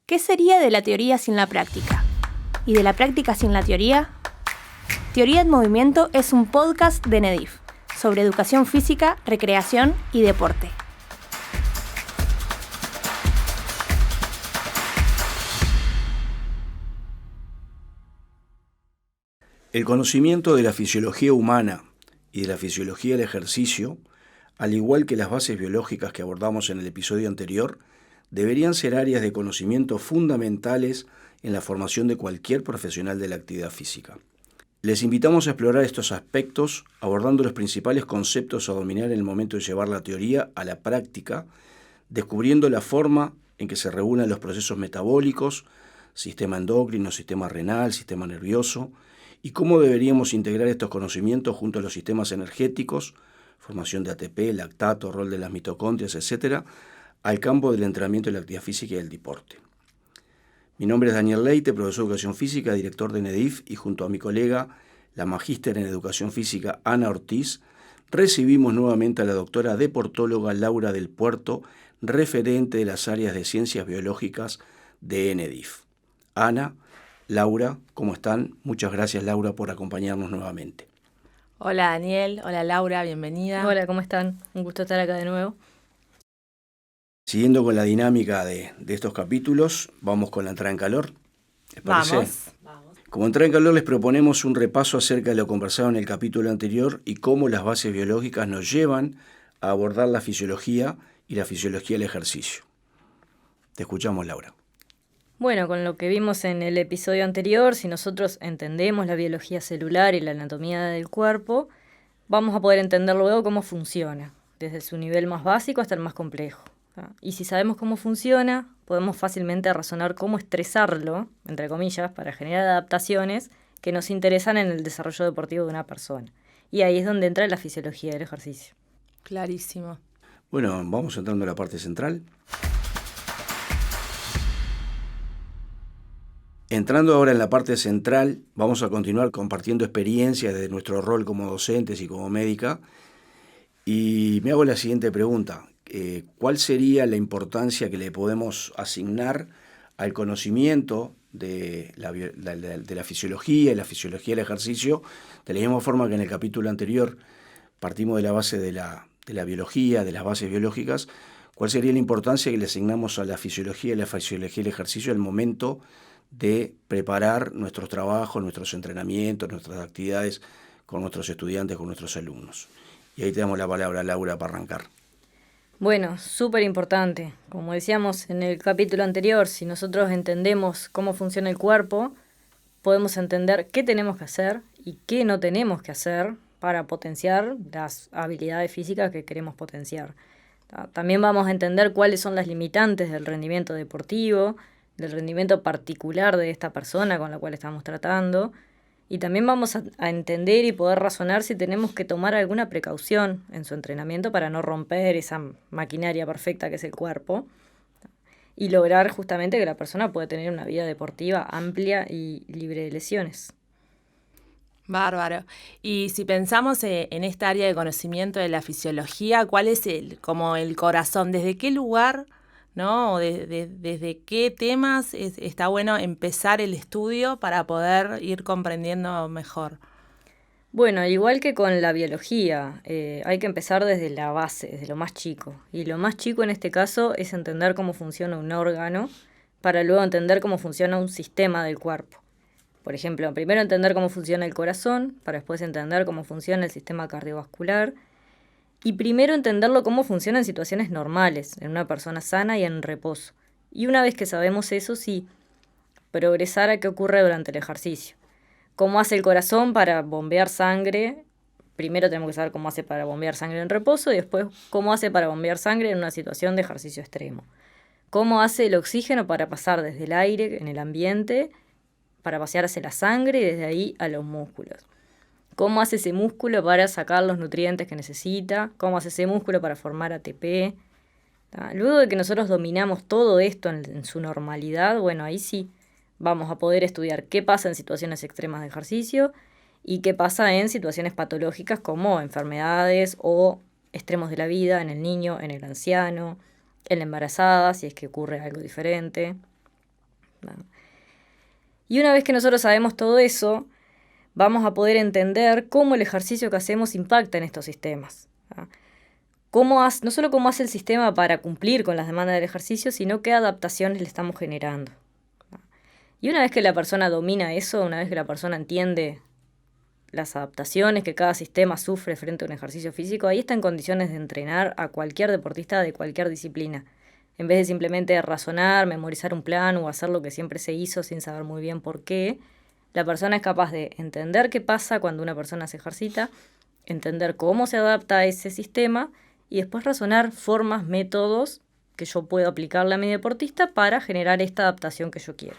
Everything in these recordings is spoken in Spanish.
¿Qué sería de la teoría sin la práctica? ¿Y de la práctica sin la teoría? Teoría en Movimiento es un podcast de NEDIF sobre educación física, recreación y deporte. El conocimiento de la fisiología humana y de la fisiología del ejercicio, al igual que las bases biológicas que abordamos en el episodio anterior, deberían ser áreas de conocimiento fundamentales en la formación de cualquier profesional de la actividad física. Les invitamos a explorar estos aspectos abordando los principales conceptos a dominar en el momento de llevar la teoría a la práctica, descubriendo la forma en que se regulan los procesos metabólicos, sistema endocrino, sistema renal, sistema nervioso, y cómo deberíamos integrar estos conocimientos junto a los sistemas energéticos, formación de ATP, lactato, rol de las mitocondrias, etc., al campo del entrenamiento de la actividad física y del deporte. Mi nombre es Daniel Leite, profesor de Educación Física, director de NEDIF, y junto a mi colega, la magíster en Educación Física, Ana Ortiz, recibimos nuevamente a la doctora deportóloga Laura del Puerto, referente de las áreas de Ciencias Biológicas de NEDIF. Ana, Laura, ¿cómo están? Muchas gracias, Laura, por acompañarnos nuevamente. Hola, Daniel. Hola, Laura. Bienvenida. Hola, ¿cómo están? Un gusto estar acá de nuevo. Siguiendo con la dinámica de estos capítulos, vamos con la entrada en calor. ¿Les parece? Vamos. Como entrada en calor les proponemos un repaso acerca de lo conversado en el capítulo anterior y cómo las bases biológicas nos llevan a abordar la fisiología y la fisiología del ejercicio. Te escuchamos, Laura. Bueno, con lo que vimos en el episodio anterior, si nosotros entendemos la biología celular y la anatomía del cuerpo, vamos a poder entender luego cómo funciona, desde su nivel más básico hasta el más complejo. Y si sabemos cómo funciona, podemos fácilmente razonar cómo estresarlo, entre comillas, para generar adaptaciones que nos interesan en el desarrollo deportivo de una persona. Y ahí es donde entra la fisiología del ejercicio. Clarísimo. Bueno, vamos entrando a la parte central. Entrando ahora en la parte central, vamos a continuar compartiendo experiencias desde nuestro rol como docentes y como médica. Y me hago la siguiente pregunta. ¿Cuál sería la importancia que le podemos asignar al conocimiento de la fisiología y la fisiología del ejercicio? De la misma forma que en el capítulo anterior partimos de la base de la biología, de las bases biológicas. ¿Cuál sería la importancia que le asignamos a la fisiología y la fisiología del ejercicio al momento de preparar nuestros trabajos, nuestros entrenamientos, nuestras actividades con nuestros estudiantes, con nuestros alumnos? Y ahí te damos la palabra, Laura, para arrancar. Bueno, súper importante. Como decíamos en el capítulo anterior, si nosotros entendemos cómo funciona el cuerpo, podemos entender qué tenemos que hacer y qué no tenemos que hacer para potenciar las habilidades físicas que queremos potenciar. También vamos a entender cuáles son las limitantes del rendimiento deportivo, del rendimiento particular de esta persona con la cual estamos tratando. Y también vamos a entender y poder razonar si tenemos que tomar alguna precaución en su entrenamiento para no romper esa maquinaria perfecta que es el cuerpo y lograr justamente que la persona pueda tener una vida deportiva amplia y libre de lesiones. Bárbaro. Y si pensamos en esta área de conocimiento de la fisiología, ¿cuál es como el corazón? ¿Desde qué lugar, ¿no? O desde qué temas está bueno empezar el estudio para poder ir comprendiendo mejor? Bueno, al igual que con la biología, hay que empezar desde la base, desde lo más chico. Y lo más chico en este caso es entender cómo funciona un órgano para luego entender cómo funciona un sistema del cuerpo. Por ejemplo, primero entender cómo funciona el corazón, para después entender cómo funciona el sistema cardiovascular. Y primero entenderlo cómo funciona en situaciones normales, en una persona sana y en reposo. Y una vez que sabemos eso, sí, progresar a qué ocurre durante el ejercicio. Cómo hace el corazón para bombear sangre. Primero tenemos que saber cómo hace para bombear sangre en reposo y después cómo hace para bombear sangre en una situación de ejercicio extremo. Cómo hace el oxígeno para pasar desde el aire en el ambiente, para pasear hacia la sangre y desde ahí a los músculos. Cómo hace ese músculo para sacar los nutrientes que necesita, cómo hace ese músculo para formar ATP. Luego de que nosotros dominamos todo esto en su normalidad, bueno, ahí sí vamos a poder estudiar qué pasa en situaciones extremas de ejercicio y qué pasa en situaciones patológicas como enfermedades o extremos de la vida en el niño, en el anciano, en la embarazada, si es que ocurre algo diferente. ¿no? Y una vez que nosotros sabemos todo eso, vamos a poder entender cómo el ejercicio que hacemos impacta en estos sistemas, ¿no? No solo cómo hace el sistema para cumplir con las demandas del ejercicio, sino qué adaptaciones le estamos generando, ¿no? Y una vez que la persona domina eso, una vez que la persona entiende las adaptaciones que cada sistema sufre frente a un ejercicio físico, ahí está en condiciones de entrenar a cualquier deportista de cualquier disciplina. En vez de simplemente razonar, memorizar un plan o hacer lo que siempre se hizo sin saber muy bien por qué, la persona es capaz de entender qué pasa cuando una persona se ejercita, entender cómo se adapta a ese sistema y después razonar formas, métodos que yo puedo aplicarle a mi deportista para generar esta adaptación que yo quiero.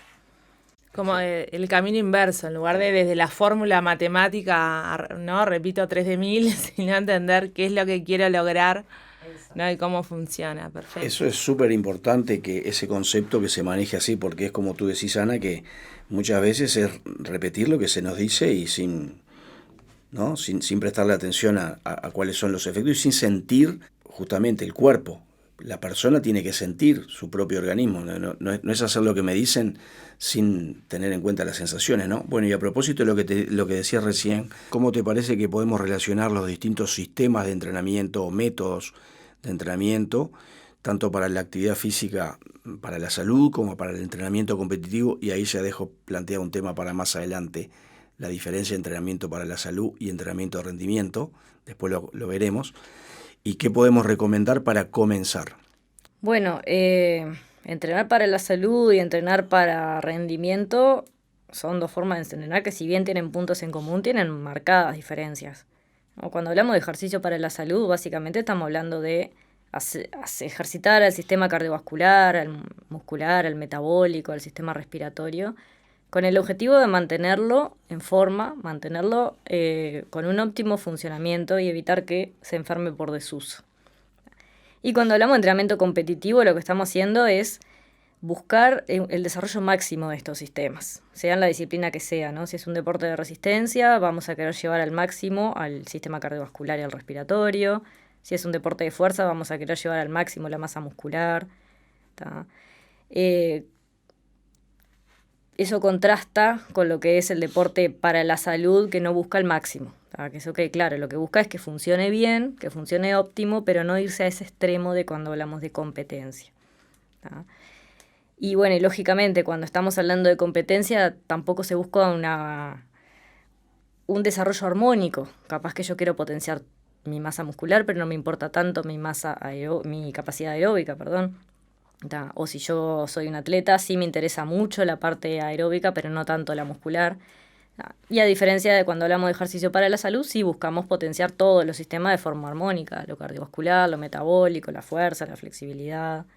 Como el camino inverso, en lugar de desde la fórmula matemática, ¿no? Repito 3 de 1000, sino entender qué es lo que quiero lograr, ¿no? Y cómo funciona. Perfecto. Eso es súper importante, que ese concepto que se maneje así, porque es como tú decís, Ana, que muchas veces es repetir lo que se nos dice y sin prestarle atención a cuáles son los efectos y sin sentir justamente el cuerpo. La persona tiene que sentir su propio organismo, no es hacer lo que me dicen sin tener en cuenta las sensaciones, ¿no? Bueno, y a propósito de lo que decías recién, ¿cómo te parece que podemos relacionar los distintos sistemas de entrenamiento o métodos de entrenamiento, tanto para la actividad física, para la salud, como para el entrenamiento competitivo? Y ahí ya dejo planteado un tema para más adelante, la diferencia de entrenamiento para la salud y entrenamiento de rendimiento, después lo veremos. ¿Y qué podemos recomendar para comenzar? Bueno, entrenar para la salud y entrenar para rendimiento son dos formas de entrenar que, si bien tienen puntos en común, tienen marcadas diferencias, ¿no? Cuando hablamos de ejercicio para la salud, básicamente estamos hablando de ejercitar al sistema cardiovascular, al muscular, al metabólico, al sistema respiratorio, con el objetivo de mantenerlo en forma, mantenerlo con un óptimo funcionamiento y evitar que se enferme por desuso. Y cuando hablamos de entrenamiento competitivo, lo que estamos haciendo es buscar el desarrollo máximo de estos sistemas, sea en la disciplina que sea, ¿no? Si es un deporte de resistencia, vamos a querer llevar al máximo al sistema cardiovascular y al respiratorio. Si es un deporte de fuerza, vamos a querer llevar al máximo la masa muscular, ¿tá? Eso contrasta con lo que es el deporte para la salud, que no busca el máximo, ¿tá? Que eso quede claro, lo que busca es que funcione bien, que funcione óptimo, pero no irse a ese extremo de cuando hablamos de competencia, ¿tá? Y bueno, y lógicamente cuando estamos hablando de competencia tampoco se busca un desarrollo armónico. Capaz que yo quiero potenciar mi masa muscular, pero no me importa tanto mi capacidad aeróbica, perdón. O si yo soy un atleta, sí me interesa mucho la parte aeróbica, pero no tanto la muscular. Y a diferencia de cuando hablamos de ejercicio para la salud, sí buscamos potenciar todos los sistemas de forma armónica, lo cardiovascular, lo metabólico, la fuerza, la flexibilidad.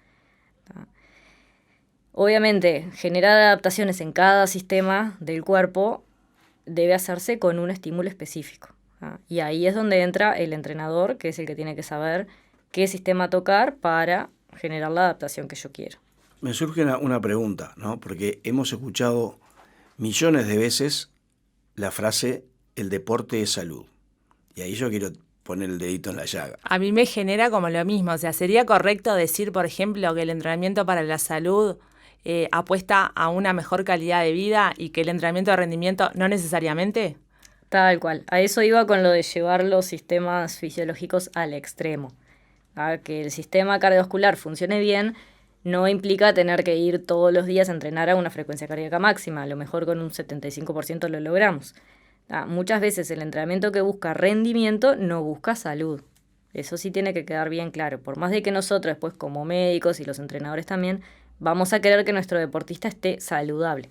Obviamente, generar adaptaciones en cada sistema del cuerpo debe hacerse con un estímulo específico. Y ahí es donde entra el entrenador, que es el que tiene que saber qué sistema tocar para generar la adaptación que yo quiero. Me surge una pregunta, ¿no? Porque hemos escuchado millones de veces la frase "el deporte es salud". Y ahí yo quiero poner el dedito en la llaga. A mí me genera como lo mismo. O sea, ¿sería correcto decir, por ejemplo, que el entrenamiento para la salud apuesta a una mejor calidad de vida y que el entrenamiento de rendimiento no necesariamente? Tal cual. A eso iba con lo de llevar los sistemas fisiológicos al extremo. Que el sistema cardiovascular funcione bien no implica tener que ir todos los días a entrenar a una frecuencia cardíaca máxima. A lo mejor con un 75% lo logramos. Muchas veces el entrenamiento que busca rendimiento no busca salud. Eso sí tiene que quedar bien claro. Por más de que nosotros después, como médicos y los entrenadores también, vamos a querer que nuestro deportista esté saludable.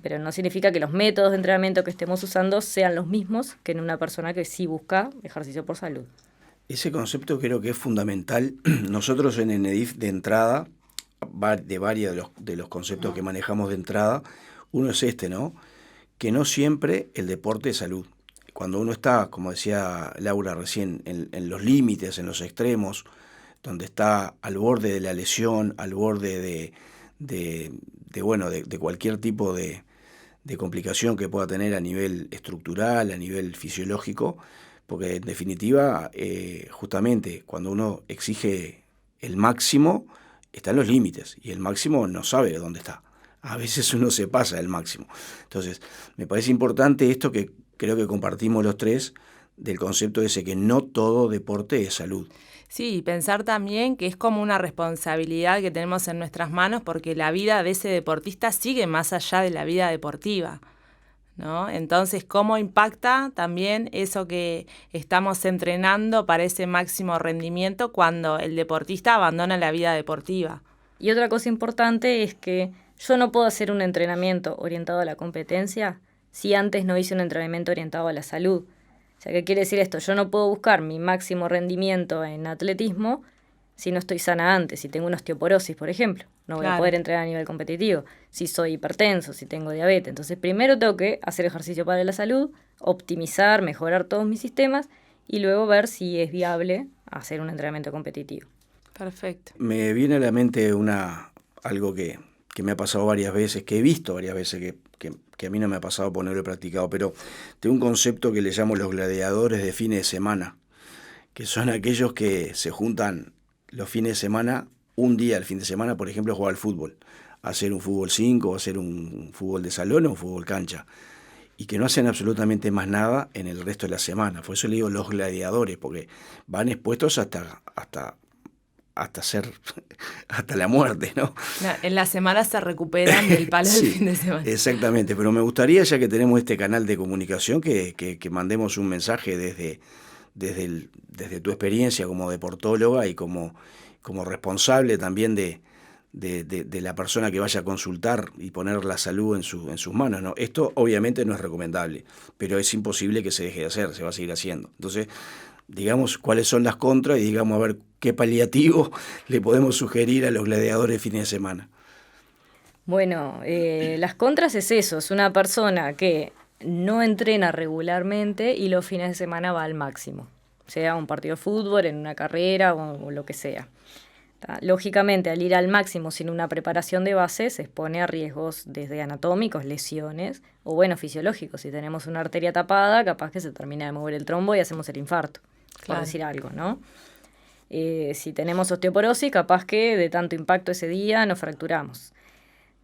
Pero no significa que los métodos de entrenamiento que estemos usando sean los mismos que en una persona que sí busca ejercicio por salud. Ese concepto creo que es fundamental. Nosotros en ENEDIF, de entrada, de varios de los conceptos que manejamos de entrada, uno es este, ¿no? Que no siempre el deporte es salud. Cuando uno está, como decía Laura recién, en los límites, en los extremos, donde está al borde de la lesión, al borde de cualquier tipo de complicación que pueda tener a nivel estructural, a nivel fisiológico, porque en definitiva, justamente cuando uno exige el máximo, está en los límites, y el máximo no sabe dónde está. a veces uno se pasa del máximo. Entonces, me parece importante esto que creo que compartimos los tres, del concepto ese que no todo deporte es salud. Sí, y pensar también que es como una responsabilidad que tenemos en nuestras manos porque la vida de ese deportista sigue más allá de la vida deportiva, ¿no? Entonces, ¿cómo impacta también eso que estamos entrenando para ese máximo rendimiento cuando el deportista abandona la vida deportiva? Y otra cosa importante es que yo no puedo hacer un entrenamiento orientado a la competencia si antes no hice un entrenamiento orientado a la salud. O sea, ¿qué quiere decir esto? Yo no puedo buscar mi máximo rendimiento en atletismo si no estoy sana antes, si tengo una osteoporosis, por ejemplo. No voy a poder entrenar a nivel competitivo. Si soy hipertenso, si tengo diabetes. Entonces, primero tengo que hacer ejercicio para la salud, optimizar, mejorar todos mis sistemas y luego ver si es viable hacer un entrenamiento competitivo. Perfecto. Me viene a la mente algo que me ha pasado varias veces, que he visto varias veces, que a mí no me ha pasado porque no lo he practicado, pero tengo un concepto que le llamo los gladiadores de fines de semana, que son aquellos que se juntan los fines de semana, un día al fin de semana, por ejemplo, a jugar al fútbol, a hacer un fútbol 5, a hacer un fútbol de salón o un fútbol cancha, y que no hacen absolutamente más nada en el resto de la semana. Por eso le digo los gladiadores, porque van expuestos hasta la muerte, ¿no? En la semana se recuperan del palo del fin de semana. Exactamente, pero me gustaría, ya que tenemos este canal de comunicación, que mandemos un mensaje desde tu experiencia como deportóloga y como responsable también de la persona que vaya a consultar y poner la salud en sus manos, ¿no? Esto obviamente no es recomendable, pero es imposible que se deje de hacer, se va a seguir haciendo. Entonces, digamos cuáles son las contras y digamos a ver qué paliativo le podemos sugerir a los gladiadores de fines de semana. Bueno, las contras es eso, es una persona que no entrena regularmente y los fines de semana va al máximo, sea un partido de fútbol, en una carrera o lo que sea. Lógicamente, al ir al máximo sin una preparación de base, se expone a riesgos desde anatómicos, lesiones, o fisiológicos. Si tenemos una arteria tapada, capaz que se termina de mover el trombo y hacemos el infarto, por decir algo, ¿no? Si tenemos osteoporosis, capaz que de tanto impacto ese día nos fracturamos.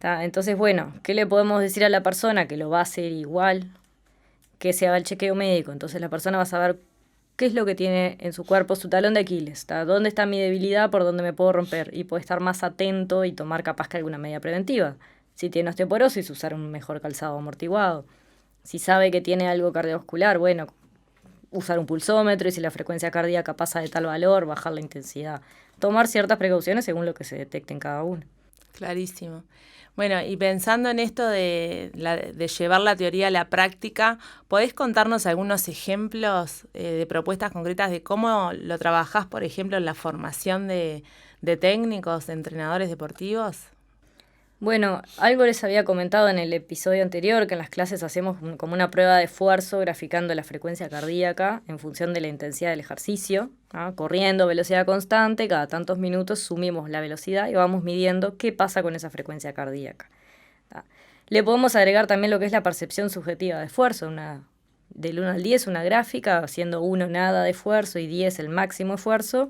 Entonces, ¿qué le podemos decir a la persona? Que lo va a hacer igual, que se haga el chequeo médico. Entonces la persona va a saber qué es lo que tiene en su cuerpo, su talón de Aquiles, dónde está mi debilidad, por dónde me puedo romper, y puede estar más atento y tomar capaz que alguna medida preventiva. Si tiene osteoporosis, usar un mejor calzado amortiguado. Si sabe que tiene algo cardiovascular, usar un pulsómetro, y si la frecuencia cardíaca pasa de tal valor, bajar la intensidad. Tomar ciertas precauciones según lo que se detecte en cada uno. Clarísimo. Bueno, y pensando en esto de llevar la teoría a la práctica, ¿podés contarnos algunos ejemplos de propuestas concretas de cómo lo trabajás, por ejemplo, en la formación de técnicos, de entrenadores deportivos? Bueno, algo les había comentado en el episodio anterior, que en las clases hacemos como una prueba de esfuerzo graficando la frecuencia cardíaca en función de la intensidad del ejercicio, ¿no? Corriendo, velocidad constante, cada tantos minutos sumimos la velocidad y vamos midiendo qué pasa con esa frecuencia cardíaca, ¿no? Le podemos agregar también lo que es la percepción subjetiva de esfuerzo, del 1 al 10 una gráfica, siendo 1 nada de esfuerzo y 10 el máximo esfuerzo,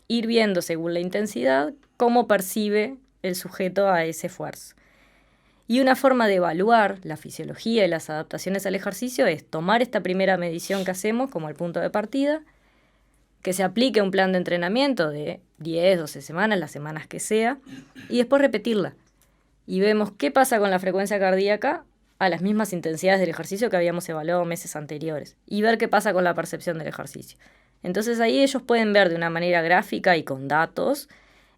ir viendo según la intensidad cómo percibe el sujeto a ese esfuerzo. Y una forma de evaluar la fisiología y las adaptaciones al ejercicio es tomar esta primera medición que hacemos como el punto de partida, que se aplique un plan de entrenamiento de 10, 12 semanas, las semanas que sea, y después repetirla. Y vemos qué pasa con la frecuencia cardíaca a las mismas intensidades del ejercicio que habíamos evaluado meses anteriores, y ver qué pasa con la percepción del ejercicio. Entonces ahí ellos pueden ver de una manera gráfica y con datos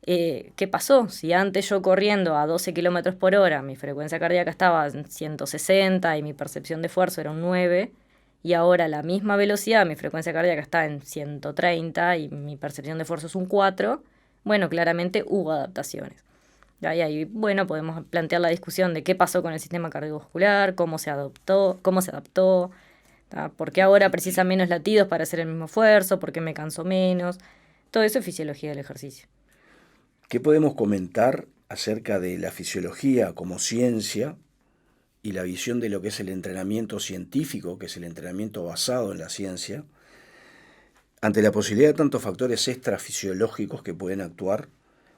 qué pasó. Si antes yo corriendo a 12 kilómetros por hora mi frecuencia cardíaca estaba en 160 y mi percepción de esfuerzo era un 9, y ahora a la misma velocidad mi frecuencia cardíaca está en 130 y mi percepción de esfuerzo es un 4, claramente hubo adaptaciones. Y ahí, podemos plantear la discusión de qué pasó con el sistema cardiovascular, cómo se adaptó, por qué ahora precisa menos latidos para hacer el mismo esfuerzo, por qué me canso menos. Todo eso es fisiología del ejercicio. ¿Qué podemos comentar acerca de la fisiología como ciencia y la visión de lo que es el entrenamiento científico, que es el entrenamiento basado en la ciencia, ante la posibilidad de tantos factores extrafisiológicos que pueden actuar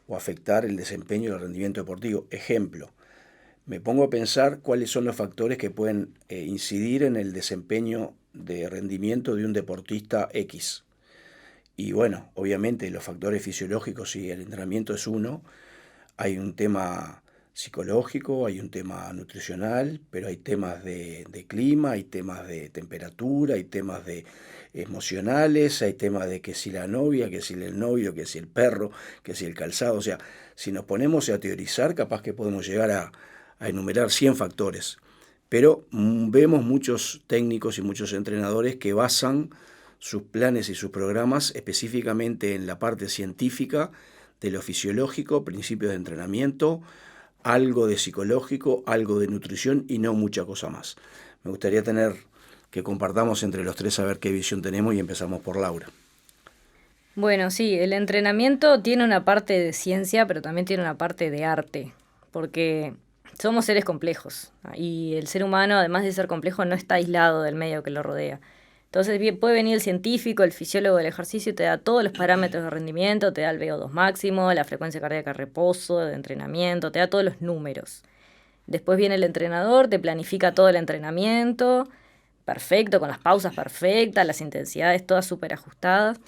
o afectar el desempeño y el rendimiento deportivo? Ejemplo, me pongo a pensar cuáles son los factores que pueden incidir en el desempeño de rendimiento de un deportista X. Y bueno, obviamente los factores fisiológicos, y el entrenamiento es uno, hay un tema psicológico, hay un tema nutricional, pero hay temas de clima, hay temas de temperatura, hay temas de emocionales, hay temas de que si la novia, que si el novio, que si el perro, que si el calzado. O sea, si nos ponemos a teorizar, capaz que podemos llegar a enumerar 100 factores. Pero vemos muchos técnicos y muchos entrenadores que basan sus planes y sus programas específicamente en la parte científica de lo fisiológico, principios de entrenamiento, algo de psicológico, algo de nutrición y no mucha cosa más. Me gustaría que compartamos entre los tres a ver qué visión tenemos y empezamos por Laura. Bueno, sí, el entrenamiento tiene una parte de ciencia, pero también tiene una parte de arte, porque somos seres complejos y el ser humano, además de ser complejo, no está aislado del medio que lo rodea. Entonces puede venir el científico, el fisiólogo del ejercicio, te da todos los parámetros de rendimiento, te da el VO2 máximo, la frecuencia cardíaca de reposo, de entrenamiento, te da todos los números. Después viene el entrenador, te planifica todo el entrenamiento, perfecto, con las pausas perfectas, las intensidades todas súper ajustadas,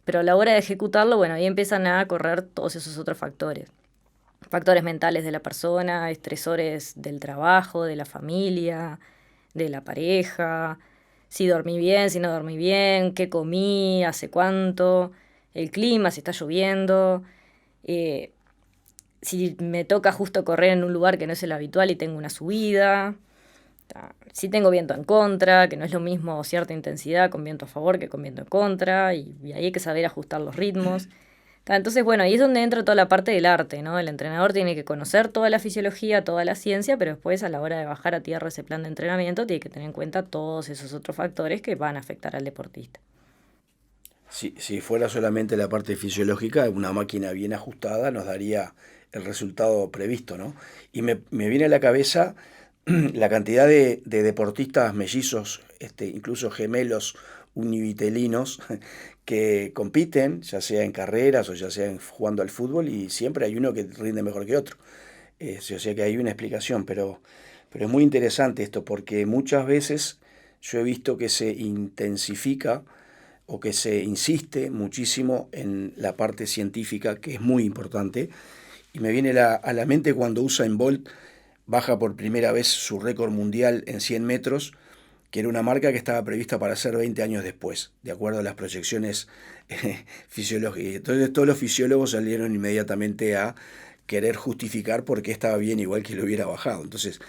pero a la hora de ejecutarlo, bueno, ahí empiezan a correr todos esos otros factores. Factores mentales de la persona, estresores del trabajo, de la familia, de la pareja, si dormí bien, si no dormí bien, qué comí, hace cuánto, el clima, si está lloviendo, si me toca justo correr en un lugar que no es el habitual y tengo una subida, si tengo viento en contra, que no es lo mismo cierta intensidad con viento a favor que con viento en contra, y ahí hay que saber ajustar los ritmos. Entonces, bueno, ahí es donde entra toda la parte del arte, ¿no? El entrenador tiene que conocer toda la fisiología, toda la ciencia, pero después a la hora de bajar a tierra ese plan de entrenamiento tiene que tener en cuenta todos esos otros factores que van a afectar al deportista. Si fuera solamente la parte fisiológica, una máquina bien ajustada nos daría el resultado previsto, ¿no? Y me viene a la cabeza la cantidad de deportistas mellizos, incluso gemelos univitelinos, que compiten, ya sea en carreras o ya sea jugando al fútbol, y siempre hay uno que rinde mejor que otro. O sea que hay una explicación, pero es muy interesante esto, porque muchas veces yo he visto que se intensifica o que se insiste muchísimo en la parte científica, que es muy importante, y me viene a la mente cuando Usain Bolt baja por primera vez su récord mundial en 100 metros, que era una marca que estaba prevista para hacer 20 años después, de acuerdo a las proyecciones fisiológicas. Entonces todos los fisiólogos salieron inmediatamente a querer justificar por qué estaba bien igual que lo hubiera bajado. Entonces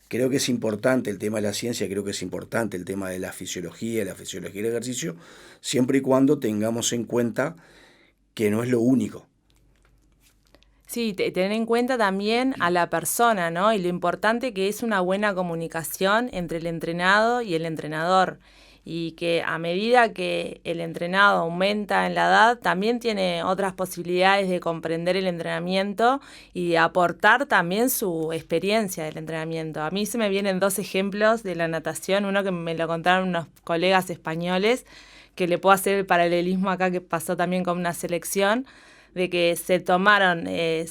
creo que es importante el tema de la ciencia, creo que es importante el tema de la fisiología del ejercicio, siempre y cuando tengamos en cuenta que no es lo único. Sí, tener en cuenta también a la persona, ¿no? Y lo importante que es una buena comunicación entre el entrenado y el entrenador. Y que a medida que el entrenado aumenta en la edad, también tiene otras posibilidades de comprender el entrenamiento y de aportar también su experiencia del entrenamiento. A mí se me vienen 2 ejemplos de la natación, uno que me lo contaron unos colegas españoles, que le puedo hacer el paralelismo acá, que pasó también con una selección, de que se tomaron de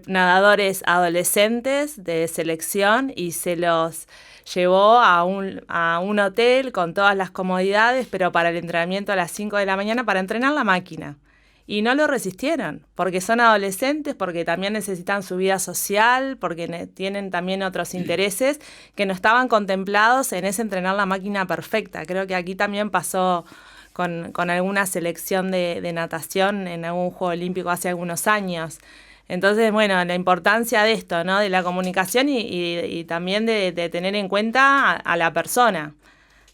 nadadores adolescentes de selección y se los llevó a un hotel con todas las comodidades, pero para el entrenamiento a las 5 de la mañana para entrenar la máquina. Y no lo resistieron, porque son adolescentes, porque también necesitan su vida social, porque tienen también otros intereses que no estaban contemplados en ese entrenar la máquina perfecta. Creo que aquí también pasó con alguna selección de natación en algún Juego Olímpico hace algunos años. Entonces, bueno, la importancia de esto, ¿no? De la comunicación y también de tener en cuenta a la persona,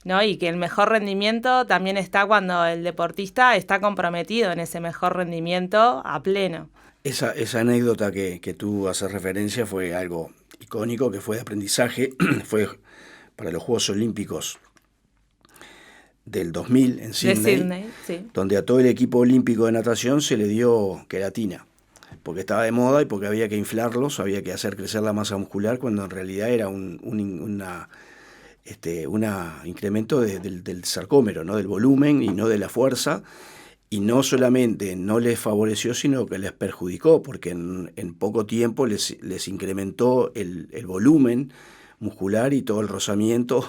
¿no? Y que el mejor rendimiento también está cuando el deportista está comprometido en ese mejor rendimiento a pleno. Esa anécdota que tú haces referencia fue algo icónico, que fue de aprendizaje, fue para los Juegos Olímpicos del 2000 en Sydney, sí, donde a todo el equipo olímpico de natación se le dio queratina, porque estaba de moda y porque había que inflarlos, había que hacer crecer la masa muscular, cuando en realidad era un incremento del sarcómero, ¿no? Del volumen y no de la fuerza. Y no solamente no les favoreció, sino que les perjudicó, porque en poco tiempo les incrementó el volumen muscular y todo el rozamiento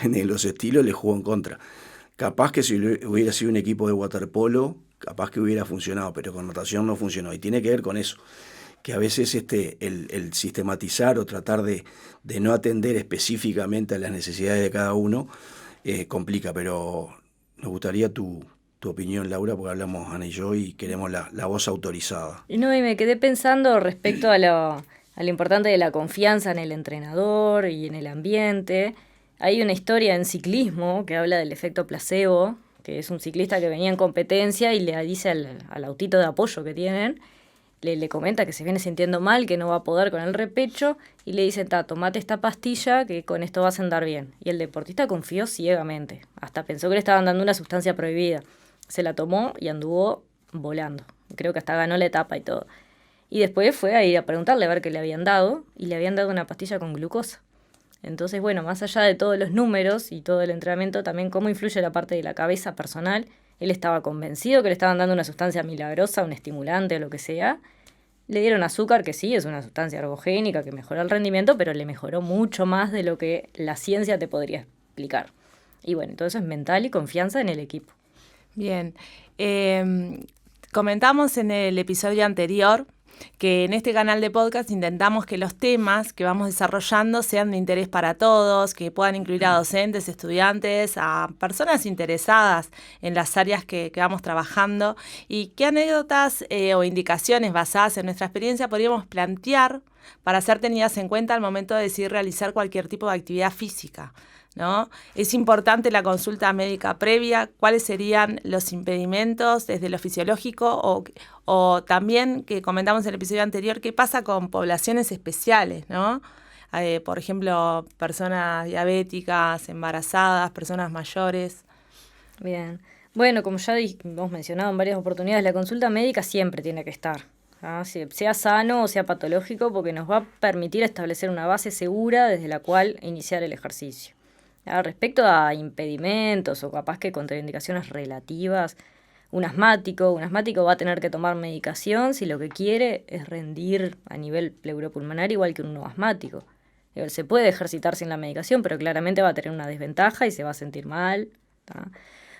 en los estilos les jugó en contra. Capaz que si hubiera sido un equipo de waterpolo, capaz que hubiera funcionado, pero con natación no funcionó. Y tiene que ver con eso, que a veces el sistematizar o tratar de no atender específicamente a las necesidades de cada uno complica, pero nos gustaría tu opinión, Laura, porque hablamos Ana y yo y queremos la voz autorizada. Y me quedé pensando respecto a lo importante de la confianza en el entrenador y en el ambiente. Hay una historia en ciclismo que habla del efecto placebo, que es un ciclista que venía en competencia y le dice al autito de apoyo que tienen, le comenta que se viene sintiendo mal, que no va a poder con el repecho, y le dice, tomate esta pastilla que con esto vas a andar bien. Y el deportista confió ciegamente, hasta pensó que le estaban dando una sustancia prohibida. Se la tomó y anduvo volando. Creo que hasta ganó la etapa y todo. Y después fue a ir a preguntarle a ver qué le habían dado, y le habían dado una pastilla con glucosa. Entonces, bueno, más allá de todos los números y todo el entrenamiento, también cómo influye la parte de la cabeza personal. Él estaba convencido que le estaban dando una sustancia milagrosa, un estimulante o lo que sea. Le dieron azúcar, que sí, es una sustancia ergogénica que mejora el rendimiento, pero le mejoró mucho más de lo que la ciencia te podría explicar. Y bueno, todo eso es mental y confianza en el equipo. Bien, comentamos en el episodio anterior que en este canal de podcast intentamos que los temas que vamos desarrollando sean de interés para todos, que puedan incluir a docentes, estudiantes, a personas interesadas en las áreas que vamos trabajando, y qué anécdotas o indicaciones basadas en nuestra experiencia podríamos plantear para ser tenidas en cuenta al momento de decidir realizar cualquier tipo de actividad física, ¿no? Es importante la consulta médica previa. ¿Cuáles serían los impedimentos desde lo fisiológico o también, que comentamos en el episodio anterior, qué pasa con poblaciones especiales, ¿no? Por ejemplo, personas diabéticas, embarazadas, personas mayores. Bien. Bueno, como ya hemos mencionado en varias oportunidades, la consulta médica siempre tiene que estar, sea sano o sea patológico, porque nos va a permitir establecer una base segura desde la cual iniciar el ejercicio. Respecto a impedimentos o capaz que contraindicaciones relativas, un asmático va a tener que tomar medicación si lo que quiere es rendir a nivel pleuropulmonar igual que un no asmático. Se puede ejercitar sin la medicación, pero claramente va a tener una desventaja y se va a sentir mal.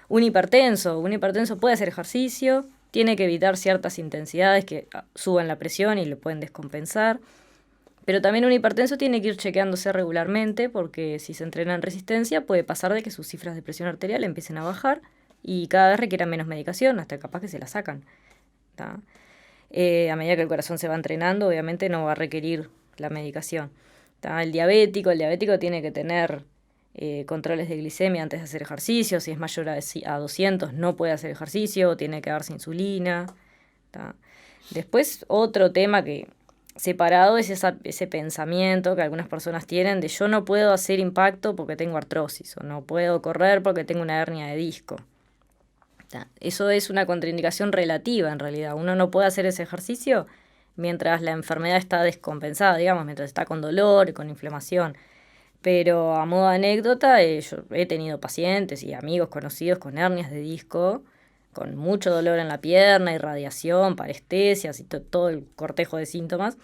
Un hipertenso puede hacer ejercicio, tiene que evitar ciertas intensidades que suban la presión y lo pueden descompensar. Pero también un hipertenso tiene que ir chequeándose regularmente, porque si se entrena en resistencia puede pasar de que sus cifras de presión arterial empiecen a bajar y cada vez requieran menos medicación, hasta capaz que se la sacan. A medida que el corazón se va entrenando, obviamente no va a requerir la medicación. El diabético tiene que tener controles de glicemia antes de hacer ejercicio. Si es mayor a 200 no puede hacer ejercicio, tiene que darse insulina. Después otro tema que separado es ese pensamiento que algunas personas tienen de yo no puedo hacer impacto porque tengo artrosis, o no puedo correr porque tengo una hernia de disco. Eso es una contraindicación relativa en realidad. Uno no puede hacer ese ejercicio mientras la enfermedad está descompensada, mientras está con dolor y con inflamación. Pero a modo de anécdota, yo he tenido pacientes y amigos conocidos con hernias de disco, con mucho dolor en la pierna, irradiación, parestesias y todo el cortejo de síntomas,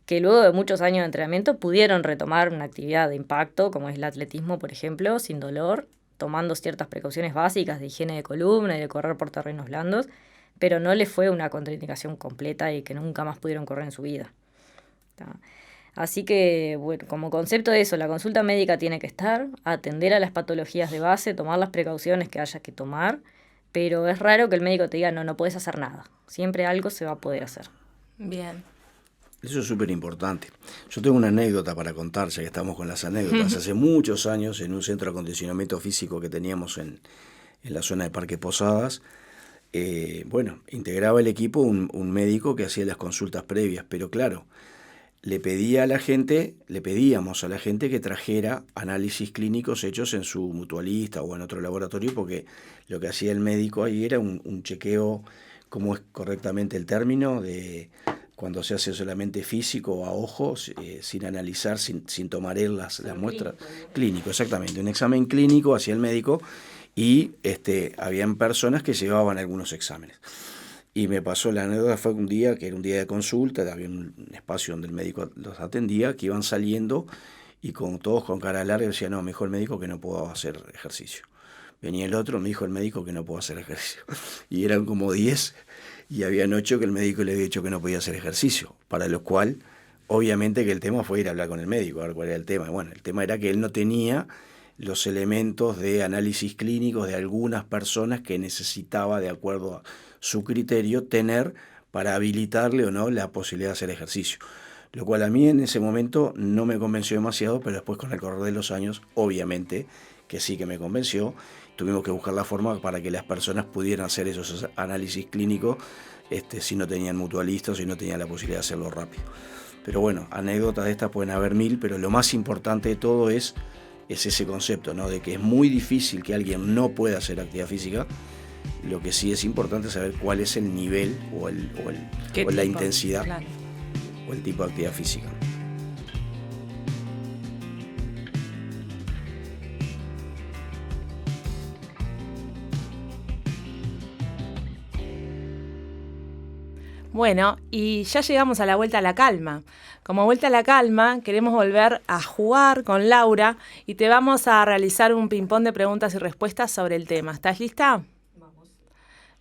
que luego de muchos años de entrenamiento pudieron retomar una actividad de impacto, como es el atletismo, por ejemplo, sin dolor, tomando ciertas precauciones básicas de higiene de columna y de correr por terrenos blandos, pero no les fue una contraindicación completa y que nunca más pudieron correr en su vida. Así que, bueno, como concepto de eso, la consulta médica tiene que estar, atender a las patologías de base, tomar las precauciones que haya que tomar, pero es raro que el médico te diga, no puedes hacer nada. Siempre algo se va a poder hacer. Bien. Eso es súper importante. Yo tengo una anécdota para contar, ya que estamos con las anécdotas. Hace muchos años, en un centro de acondicionamiento físico que teníamos en la zona de Parque Posadas, integraba el equipo un médico que hacía las consultas previas, pero claro, le pedíamos a la gente que trajera análisis clínicos hechos en su mutualista o en otro laboratorio, porque lo que hacía el médico ahí era un chequeo, ¿cómo es correctamente el término? De cuando se hace solamente físico a ojos, sin analizar, sin tomar él las muestras. Clínico, exactamente. Un examen clínico hacía el médico y habían personas que llevaban algunos exámenes. Y me pasó la anécdota, fue un día que era un día de consulta, había un espacio donde el médico los atendía, que iban saliendo y todos con cara larga decían, no, me dijo el médico que no puedo hacer ejercicio. Venía el otro, me dijo el médico que no puedo hacer ejercicio. Y eran como 10 y habían 8 que el médico le había dicho que no podía hacer ejercicio, para lo cual, obviamente que el tema fue ir a hablar con el médico, a ver cuál era el tema. Bueno, el tema era que él no tenía los elementos de análisis clínicos de algunas personas que necesitaba, de acuerdo a su criterio, tener para habilitarle o no la posibilidad de hacer ejercicio. Lo cual a mí en ese momento no me convenció demasiado, pero después con el correr de los años, obviamente que sí que me convenció. Tuvimos que buscar la forma para que las personas pudieran hacer esos análisis clínicos si no tenían mutualistas, si no tenían la posibilidad de hacerlo rápido. Pero bueno, anécdotas de estas pueden haber 1000, pero lo más importante de todo es ese concepto, ¿no? De que es muy difícil que alguien no pueda hacer actividad física. Lo que sí es importante es saber cuál es el nivel o la intensidad, claro, o el tipo de actividad física. Bueno, y ya llegamos a la vuelta a la calma. Como vuelta a la calma, queremos volver a jugar con Laura y te vamos a realizar un ping-pong de preguntas y respuestas sobre el tema. ¿Estás lista? Vamos.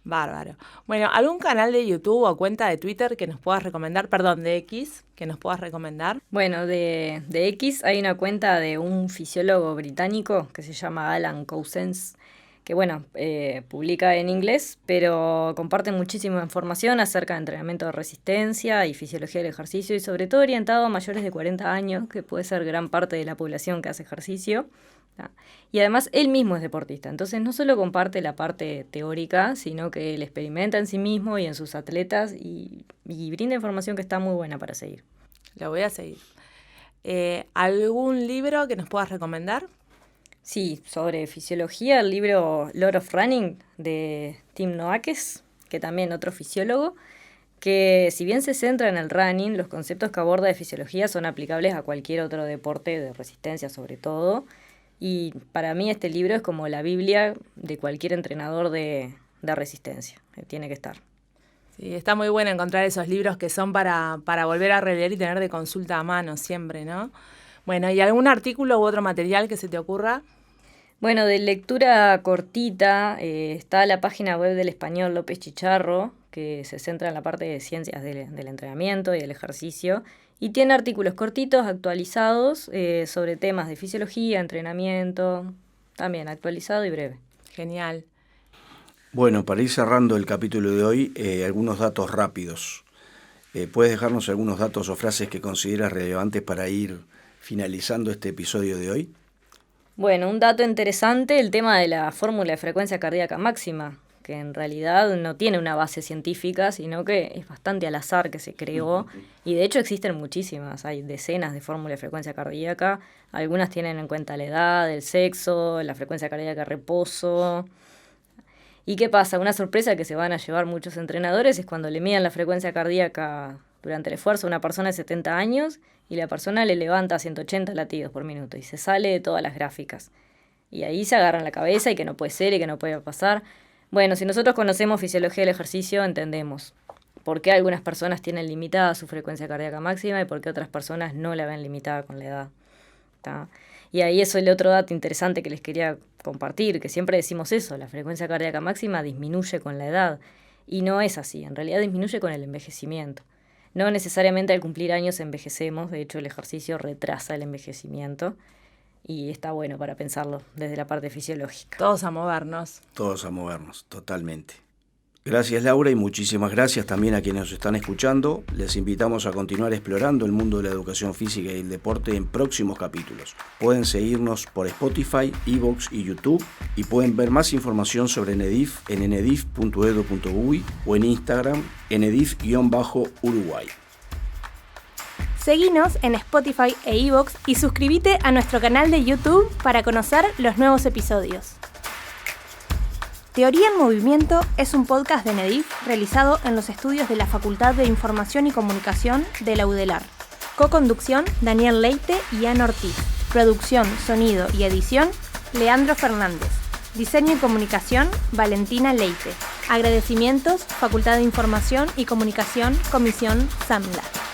Bárbaro. Bueno, ¿algún canal de YouTube o cuenta de Twitter que nos puedas recomendar? Perdón, de X, que nos puedas recomendar. Bueno, de X hay una cuenta de un fisiólogo británico que se llama Alan Cousens, que publica en inglés, pero comparte muchísima información acerca de entrenamiento de resistencia y fisiología del ejercicio, y sobre todo orientado a mayores de 40 años, que puede ser gran parte de la población que hace ejercicio. Y además él mismo es deportista, entonces no solo comparte la parte teórica, sino que él experimenta en sí mismo y en sus atletas y brinda información que está muy buena para seguir. La voy a seguir. ¿Algún libro que nos puedas recomendar? Sí, sobre fisiología, el libro Lord of Running de Tim Noakes, que también otro fisiólogo, que si bien se centra en el running, los conceptos que aborda de fisiología son aplicables a cualquier otro deporte de resistencia sobre todo. Y para mí este libro es como la Biblia de cualquier entrenador de resistencia, tiene que estar. Sí, está muy bueno encontrar esos libros que son para volver a releer y tener de consulta a mano siempre, ¿no? Bueno, ¿y algún artículo u otro material que se te ocurra? Bueno, de lectura cortita está la página web del español López Chicharro, que se centra en la parte de ciencias del entrenamiento y del ejercicio, y tiene artículos cortitos, actualizados, sobre temas de fisiología, entrenamiento, también actualizado y breve. Genial. Bueno, para ir cerrando el capítulo de hoy, algunos datos rápidos. ¿Puedes dejarnos algunos datos o frases que consideras relevantes para ir finalizando este episodio de hoy? Bueno, un dato interesante, el tema de la fórmula de frecuencia cardíaca máxima, que en realidad no tiene una base científica, sino que es bastante al azar que se creó, y de hecho existen muchísimas, hay decenas de fórmulas de frecuencia cardíaca, algunas tienen en cuenta la edad, el sexo, la frecuencia cardíaca de reposo. ¿Y qué pasa? Una sorpresa que se van a llevar muchos entrenadores es cuando le miden la frecuencia cardíaca durante el esfuerzo a una persona de 70 años y la persona le levanta 180 latidos por minuto y se sale de todas las gráficas. Y ahí se agarran la cabeza y que no puede ser y que no puede pasar. Bueno, si nosotros conocemos fisiología del ejercicio, entendemos por qué algunas personas tienen limitada su frecuencia cardíaca máxima y por qué otras personas no la ven limitada con la edad. ¿Tá? Y ahí eso es el otro dato interesante que les quería compartir, que siempre decimos eso, la frecuencia cardíaca máxima disminuye con la edad. Y no es así, en realidad disminuye con el envejecimiento. No necesariamente al cumplir años envejecemos, de hecho el ejercicio retrasa el envejecimiento y está bueno para pensarlo desde la parte fisiológica. Todos a movernos. Todos a movernos, totalmente. Gracias Laura y muchísimas gracias también a quienes nos están escuchando. Les invitamos a continuar explorando el mundo de la educación física y el deporte en próximos capítulos. Pueden seguirnos por Spotify, iVoox y YouTube y pueden ver más información sobre NEDIF en nedif.edu.uy o en Instagram nedif_Uruguay. Seguinos en Spotify e iVoox y suscríbete a nuestro canal de YouTube para conocer los nuevos episodios. Teoría en Movimiento es un podcast de NEDIF realizado en los estudios de la Facultad de Información y Comunicación de la UDELAR. Co-conducción, Daniel Leite y Ana Ortiz. Producción, sonido y edición, Leandro Fernández. Diseño y comunicación, Valentina Leite. Agradecimientos, Facultad de Información y Comunicación, Comisión SAMLA.